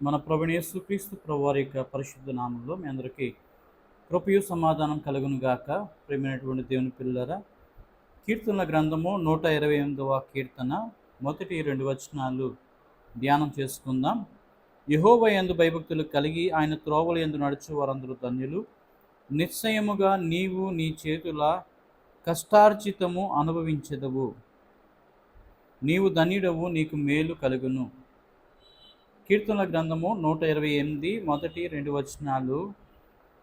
మన ప్రభువైన యేసుక్రీస్తు ప్రభువారి యొక్క పరిశుద్ధ నామంలో మీ అందరికీ కృపయు సమాధానం కలుగును గాక. ప్రియమైనటువంటి దేవుని పిల్లరా, కీర్తనల గ్రంథము 128వ కీర్తన మొదటి 2 వచనాలు ధ్యానం చేసుకుందాం. యెహోవా యందు భయభక్తులు కలిగి ఆయన త్రోవల యందు నడుచు వారందరూ ధన్యులు. నిశ్చయముగా నీవు నీ చేతుల కష్టార్జితము అనుభవించెదవు. నీవు ధన్యుడవు, నీకు మేలు కలుగును. కీర్తనల గ్రంథము 128 మొదటి 2 వచనాలు.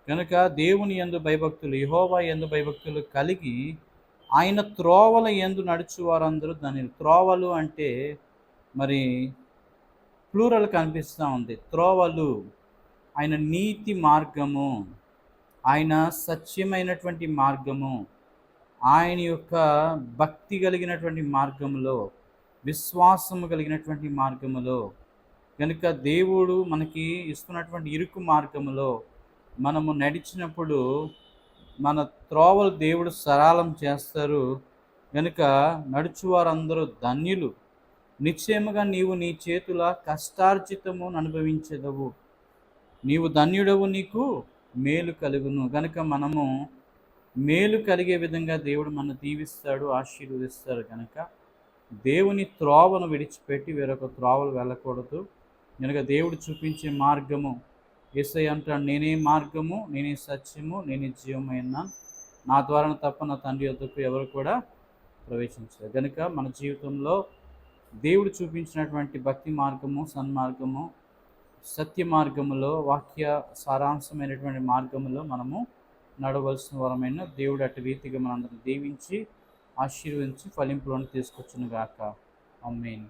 కనుక దేవుని యందు భయభక్తులు, యెహోవా యందు భయభక్తులు కలిగి ఆయన త్రోవల యందు నడుచు వారందరూ ధన్యులు. త్రోవలు అంటే మరి ప్లూరల్ కనిపిస్తూ ఉంది. త్రోవలు, ఆయన నీతి మార్గము, ఆయన సత్యమైనటువంటి మార్గము, ఆయన యొక్క భక్తి కలిగినటువంటి మార్గములో, విశ్వాసము కలిగినటువంటి మార్గములో, కనుక దేవుడు మనకి ఇస్తున్నటువంటి ఇరుకు మార్గములో మనము నడిచినప్పుడు మన త్రోవలు దేవుడు సరళం చేస్తారు. కనుక నడుచువారందరూ ధన్యులు. నిశ్చయముగా నీవు నీ చేతుల కష్టార్జితము అనుభవించెదవు. నీవు ధన్యుడవు, నీకు మేలు కలుగును. కనుక మనము మేలు కలిగే విధంగా దేవుడు మనల్ని దీవిస్తాడు, ఆశీర్వదిస్తాడు. కనుక దేవుని త్రోవను విడిచిపెట్టి వేరొక త్రోవలు వెళ్ళకూడదు. కనుక దేవుడు చూపించే మార్గము, యేసయ్య అంటాడు, నేనే మార్గము, నేనే సత్యము, నేనే జీవమైన, నా ద్వారా తప్ప నా తండ్రి యొద్దకు ఎవరు కూడా ప్రవేశించారు. కనుక మన జీవితంలో దేవుడు చూపించినటువంటి భక్తి మార్గము, సన్మార్గము, సత్య మార్గములో, వాక్య సారాంశమైనటువంటి మార్గములో మనము నడవలసిన వరమైన దేవుడు అటు రీతిగా మనందరం దీవించి ఆశీర్వదించి ఫలింపులను తీసుకొచ్చును గాక. ఆమేన్.